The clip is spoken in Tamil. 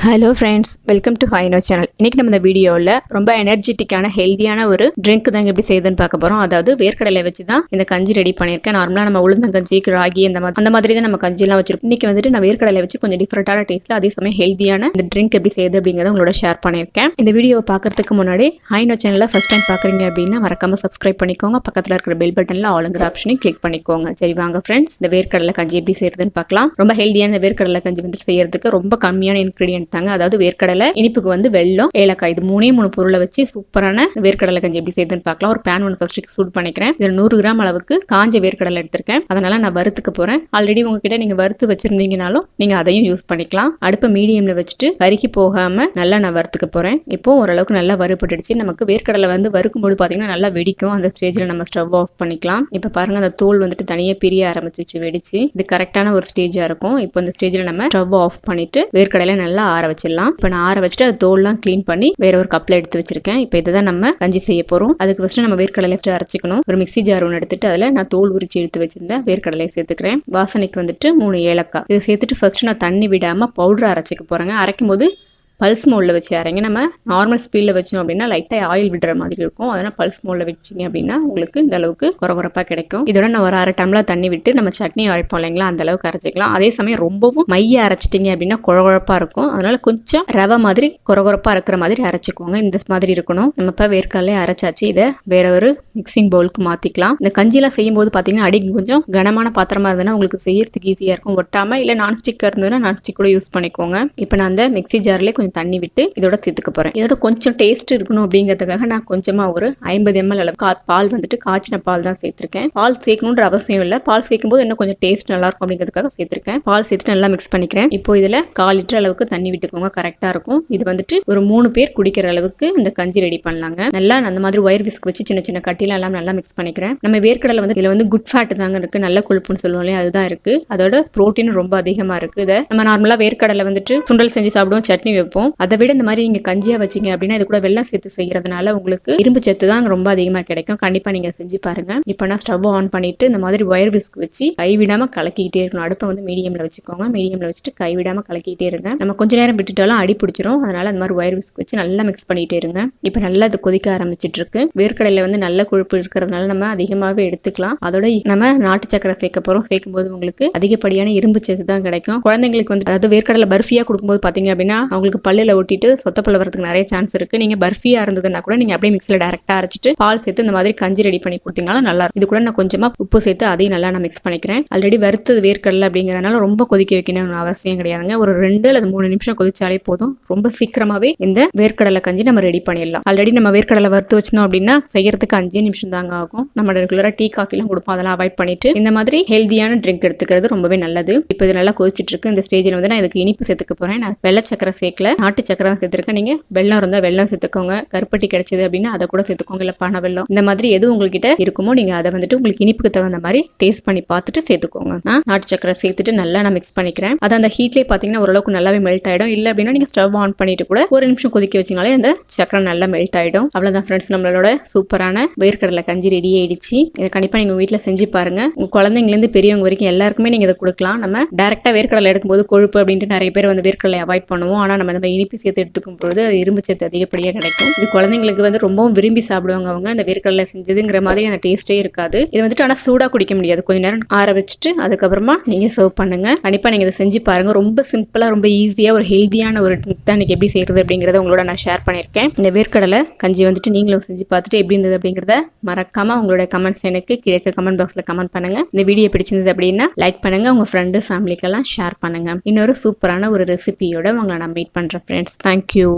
Hello friends, welcome to Hi-Inno channel. இன்னைக்கு நம்ம இந்த வீடியோவில் ரொம்ப எனர்ஜெட்டிக்கான ஹெல்த்தியான ஒரு ட்ரிங்க் தாங்க எப்படி செய்யுதுன்னு பார்க்க போகிறோம். அதாவது வேர்க்கடலை வச்சு தான் இந்த கஞ்சி ரெடி பண்ணியிருக்கேன். நார்மலாக நம்ம உளுந்தங்கஞ்சி, ராகி அந்த மாதிரி தான் நம்ம கஞ்சிலாம் வச்சிருக்கோம். இன்னைக்கு வந்துட்டு நான் வேர்க்கடலை வச்சு கொஞ்சம் டிஃப்ரெண்டான டேஸ்ட்டில் அதே சமயம் ஹெல்த்தியான இந்த ட்ரிங்க் எப்படி செய்யுது அப்படிங்கிறத உங்களோட ஷேர் பண்ணியிருக்கேன். இந்த வீடியோவை பார்க்கறதுக்கு முன்னாடி Hi-Inno சேனலில் ஃபர்ஸ்ட் டைம் பார்க்குறீங்க அப்படின்னா மறக்காம சப்ஸ்கிரைப் பண்ணிக்கோங்க. பக்கத்தில் இருக்கிற பெல் பட்டனில் ஆளுங்கிற ஆப்ஷனையும் கிளிக் பண்ணிக்கோங்க. சரி வாங்க ஃப்ரெண்ட்ஸ், இந்த வேர்க்கடலை கஞ்சி எப்படி செய்யறதுன்னு பார்க்கலாம். ரொம்ப ஹெல்த்தியான வேர்க்கடலை கஞ்சி வந்து செய்யறதுக்கு ரொம்ப கம்மியான இன்கிரீடியன்ட் தாங்க. அதாவது வேர்க்கடலை, இனிப்புக்கு வந்து வெல்லம், ஏலக்காய், இது மூணு பொருளை வச்சு சூப்பரான வேர்க்கடலை கஞ்சி எப்படி செய்யுதுன்னு பார்க்கலாம். ஒரு பேன் ஒன்று ஃபர்ஸ்ட் சூட் பண்ணிக்கிறேன். இதில் 100 கிராம் அளவுக்கு காஞ்ச வேர்க்கடலை எடுத்திருக்கேன். அதனால நான் வறுத்துக்க போறேன். ஆல்ரெடி உங்ககிட்ட நீங்க வறுத்து வச்சிருந்தீங்கனாலும் நீங்க அதையும் யூஸ் பண்ணிக்கலாம். அடுப்பை மீடியம்ல வச்சுட்டு கருக்கி போகாம நல்லா நான் வறுத்துக்க போறேன். இப்போ ஓரளவுக்கு நல்லா வறுபட்டுடுச்சு. நமக்கு வேர்க்கடலை வந்து வறுக்கும்போது பாத்தீங்கன்னா நல்லா வெடிக்கும். அந்த ஸ்டேஜ்ல நம்ம ஸ்டவ் ஆஃப் பண்ணிக்கலாம். இப்போ பாருங்க, அந்த தோல் வந்துட்டு தனியாக பிரிய ஆரம்பிச்சிச்சு, வெடிச்சு. இது கரெக்டான ஒரு ஸ்டேஜா இருக்கும். இப்போ இந்த ஸ்டேஜ்ல நம்ம ஸ்டவ் ஆஃப் பண்ணிட்டு வேர்க்கடலை நல்லா ஆற வச்சிடலாம். இப்போ நான் ஆற வச்சுட்டு அது தோல்லாம் க்ளீன் பண்ணி வேற ஒரு கப்ல எடுத்து வச்சிருக்கேன். இப்போ இதை தான் நம்ம கஞ்சி செய்ய போறோம். அதுக்கு ஃபர்ஸ்ட் நம்ம வேர்க்கடலை அரைச்சிக்கணும். ஒரு மிக்ஸி ஜார் ஒன்று எடுத்துட்டு அதுல நான் தோல் உரிச்சு எடுத்து வச்சிருந்த வேர்க்கடலையை சேர்த்துக்கிறேன். வாசனைக்கு வந்துட்டு 3 ஏலக்காய் இதை சேர்த்துட்டு ஃபர்ஸ்ட் நான் தண்ணி விடாம பவுடர் அரைச்சிக்க போறேங்க. அரைக்கும் போது பல்ஸ் மோடில் வச்சு அரைங்க. நம்ம நார்மல் ஸ்பீடில் வச்சோம் அப்படின்னா லைட்டாக ஆயில் விடுற மாதிரி இருக்கும். அதனால் பல்ஸ் மோடில் வச்சிங்க அப்படின்னா உங்களுக்கு இந்த அளவுக்கு குறகுறப்பாக கிடைக்கும். இதோட நான் ஒரு 1/2 டம்ளர் தண்ணி விட்டு நம்ம சட்னி அரைப்போம் இல்லைங்களா, அந்த அளவுக்கு அரைச்சிக்கலாம். அதே சமயம் ரொம்பவும் மைய அரைச்சிட்டிங்க அப்படின்னா குறகுறப்பாக இருக்கும். அதனால கொஞ்சம் ரவை மாதிரி குறகுறப்பாக இருக்கிற மாதிரி அரைச்சிக்கோங்க. இந்த மாதிரி இருக்கணும். நம்ம இப்போ வேர்க்கடலையே அரைச்சாச்சு. இதை வேற ஒரு மிக்சிங் பவுலுக்கு மாற்றிக்கலாம். இந்த கஞ்சிலாம் செய்யும் போது பார்த்தீங்கன்னா அடிக்கு கொஞ்சம் கனமான பாத்திரமா இருந்ததுன்னா உங்களுக்கு செய்யறதுக்கு ஈஸியாக இருக்கும். ஒட்டாமல் இல்லை நான்ஸ்டிக் இருந்ததுன்னா நான்ஸ்டிக் கூட யூஸ் பண்ணிக்கோங்க. இப்போ நான் அந்த மிக்ஸி ஜார்லேயே கொஞ்சம் தண்ணி விட்டு இதோட சேர்த்துக்க போறேன். இதோட கொஞ்சம் டேஸ்ட் இருக்கணும் அப்படிங்கிறதுக்காக நான் கொஞ்சமா ஒரு 50 ml அளவுக்கு பால் வந்துட்டு காய்ச்சின பால் தான் சேர்த்திருக்கேன். பால் சேர்க்கணுன்ற அவசியம் இல்லை. பால் சேர்க்கும் போது இன்னும் கொஞ்சம் டேஸ்ட் நல்லா இருக்கும் அப்படிங்கிறதுக்காக சேர்த்திருக்கேன். பால் சேர்த்துட்டு நல்லா மிக்ஸ் பண்ணிக்கிறேன். இப்போ இதுல 1/4 லிட்டர் அளவுக்கு தண்ணி விட்டுக்கோங்க, கரெக்டா இருக்கும். இது வந்துட்டு ஒரு 3 பேர் குடிக்கிற அளவுக்கு இந்த கஞ்சி ரெடி பண்ணலாங்க. நல்லா அந்த மாதிரி ஒயர் விஸ்க் வச்சு சின்ன சின்ன கட்டில எல்லாம் நல்லா மிக்ஸ் பண்ணிக்கிறேன். நம்ம வேர்க்கடலை வந்து இதுல வந்து குட் ஃபேட் தாங்க இருக்கு, நல்ல கொழுப்புன்னு சொல்லுவோம் இல்லையா, அதுதான் இருக்கு. அதோட புரோட்டீன் ரொம்ப அதிகமா இருக்கு. இதை நம்ம நார்மலா வேர்க்கடலை வந்துட்டு சுண்டல் செஞ்சு சாப்பிடுவோம், சட்னி வைப்போம். அதை விட இந்த மாதிரி நீங்க கஞ்சியா வச்சீங்க அப்படின்னா இது கூட வெல்லம் சேர்த்து செய்யறதுனால உங்களுக்கு இரும்பு சத்து தான் ரொம்ப அதிகமா கிடைக்கும். கண்டிப்பா நீங்க செஞ்சு பாருங்க. இப்போ நான் ஸ்டவ் ஆன் பண்ணிட்டு இந்த மாதிரி ஒயர் விஸ்க் வச்சு கைவிடாம கலக்கிட்டே இருக்கணும். அடுப்பை வந்து மீடியம்ல வச்சுக்கோங்க. மீடியம்ல வச்சுட்டு கைவிடாம கலக்கிட்டே இருங்க. நம்ம கொஞ்ச நேரம் விட்டுட்டாலும் அடி பிடிச்சிரும். அதனால அந்த மாதிரி ஒயர் விஸ்க் வச்சு நல்லா மிக்ஸ் பண்ணிட்டே இருங்க. இப்போ நல்லா அது கொதிக்க ஆரம்பிச்சிட்டு இருக்கு. வேர்க்கடையில வந்து நல்ல கொழுப்பு இருக்கிறதுனால நம்ம அதிகமாவே எடுத்துக்கலாம். அதோட நம்ம நாட்டு சக்கரை சேர்க்க போறோம். சேர்க்கும் போது உங்களுக்கு அதிகப்படியான இரும்பு சத்து தான் கிடைக்கும். குழந்தைங்களுக்கு வந்து அதாவது வேர்க்கடலை பர்ஃபியா கொடுக்கும்போது பாத்தீங்க அப்படின்னா அவங்களுக்கு பல்லுல ஒட்டிட்டு சொத்தப்பல்ல வரதுக்கு நிறைய சான்ஸ் இருக்கு. நீங்க பர்ஃபியா இருந்ததுன்னா கூட நீங்க அப்படியே மிக்ஸில டைரக்டா அரைச்சிட்டு பால் சேர்த்து இந்த மாதிரி கஞ்சி ரெடி பண்ணி கொடுத்தீங்கன்னா நல்லா இருக்கும். இது கூட நான் கொஞ்சமா உப்பு சேர்த்து அதையும் நல்லா நான் மிக்ஸ் பண்ணிக்கிறேன். ஆல்ரெடி வறுத்தது வேர்க்கடலை அப்படிங்கறதுனால ரொம்ப கொதிக்க வைக்கணும்னு அவசியம் கிடையாதுங்க. ஒரு 2 அல்லது 3 நிமிஷம் கொதிச்சாலே போதும். ரொம்ப சீக்கிரமாவே இந்த வேர்க்கடலை கஞ்சி நம்ம ரெடி பண்ணிடலாம். ஆல்ரெடி நம்ம வேர்க்கடலை வறுத்து வச்சிருந்தோம் அப்படின்னா செய்யறதுக்கு 5 நிமிஷம் தாங்க ஆகும். நம்ம ரெகுலரா டீ காஃபி எல்லாம் கொடுப்போம், அதெல்லாம் அவாய்ட் பண்ணிட்டு இந்த மாதிரி ஹெல்தியான ட்ரிங்க் எடுத்துக்கிறது ரொம்பவே நல்லது. இப்போ இது நல்லா கொதிச்சிட்டு இருக்கு. இந்த ஸ்டேஜ்ல வந்து நான் இதுக்கு இனிப்பு சேர்த்துக்க போறேன். நான் வெள்ளை சக்கரை சேர்க்கல, நாட்டு சக்கரை தான் சேர்த்திருக்கேன். நீங்க வெல்லம் இருந்தா வெல்லம் சேர்த்துக்கோங்க. கருப்பட்டி கிடைச்சது அப்படின்னா அதை கூட சேர்த்துக்கோங்க. இல்ல பனை வெல்லம், இந்த மாதிரி எது உங்ககிட்ட இருக்குமோ நீங்க அதை வந்துட்டு உங்களுக்கு இனிப்புக்கு தகுந்த மாதிரி டேஸ்ட் பண்ணி பார்த்துட்டு சேர்த்துக்கோங்க. நான் நாட்டு சக்கரை சேர்த்துட்டு நல்லா நான் மிக்ஸ் பண்ணிக்கிறேன். அது அந்த ஹீட்லேயே பார்த்தீங்கன்னா ஓரளவுக்கு நல்லாவே மெல்ட் ஆயிடும். இல்லை அப்படின்னா நீங்க ஸ்டவ் ஆன் பண்ணிட்டு கூட 1 நிமிஷம் கொதிக்க வச்சிங்களே அந்த சக்கரை நல்லா மெல்ட் ஆயிடும். அவ்வளவுதான் ஃப்ரெண்ட்ஸ், நம்மளோட சூப்பரான வேர்க்கடலை கஞ்சி ரெடி ஆயிடுச்சு. இதை கண்டிப்பா நீங்க வீட்டுல செஞ்சு பாருங்க. உங்க குழந்தைங்க இருந்து பெரியவங்க வரைக்கும் எல்லாருக்குமே நீங்க இதை கொடுக்கலாம். நம்ம டைரக்டா வேர்க்கடலை எடுக்கும்போது கொழுப்பு அப்படின்ட்டு நிறைய பேர் வந்து வேர்க்கடலை அவாய்ட் பண்ணுவோம். ஆனா நம்ம இனிப்பு சேர்த்து எடுத்துக்கும் பொழுது அது இரும்பு சத்து அதிகப்படியாக கிடைக்கும். இது குழந்தைங்களுக்கு வந்து ரொம்பவும் விரும்பி சாப்பிடுவாங்க. அவங்க அந்த வேர்க்கடலை செஞ்சதுங்கிற மாதிரி அந்த டேஸ்டே இருக்காது. இது வந்துட்டு ஆனா சூடா குடிக்க முடியாது. கொஞ்ச நேரம் ஆற வச்சுட்டு அதுக்கப்புறமா நீங்க சர்வ் பண்ணுங்க. கண்டிப்பா நீங்க இதை செஞ்சு பாருங்க. ரொம்ப சிம்பிளா ரொம்ப ஈஸியா ஒரு ஹெல்தியான ஒரு ட்ரிக் தான் எப்படி செய்யறது அப்படிங்கறத உங்களோட நான் ஷேர் பண்ணிருக்கேன். இந்த வேர்க்கடலை கஞ்சி வந்துட்டு நீங்களும் செஞ்சு பார்த்துட்டு எப்படி இருந்தது அப்படிங்கறத மறக்காம உங்களோட கமெண்ட்ஸ் எனக்கு கீழே கமெண்ட் பாக்ஸ்ல கமெண்ட் பண்ணுங்க. இந்த வீடியோ பிடிச்சிருந்தது அப்படின்னா லைக் பண்ணுங்க. உங்க ஃப்ரெண்டு ஃபேமிலிக்கெல்லாம் ஷேர் பண்ணுங்க. இன்னொரு சூப்பரான ஒரு ரெசிபியோட உங்களை நான் மீட் பண்றேன் ஃப்ரெண்ட்ஸ். தேங்க்யூ.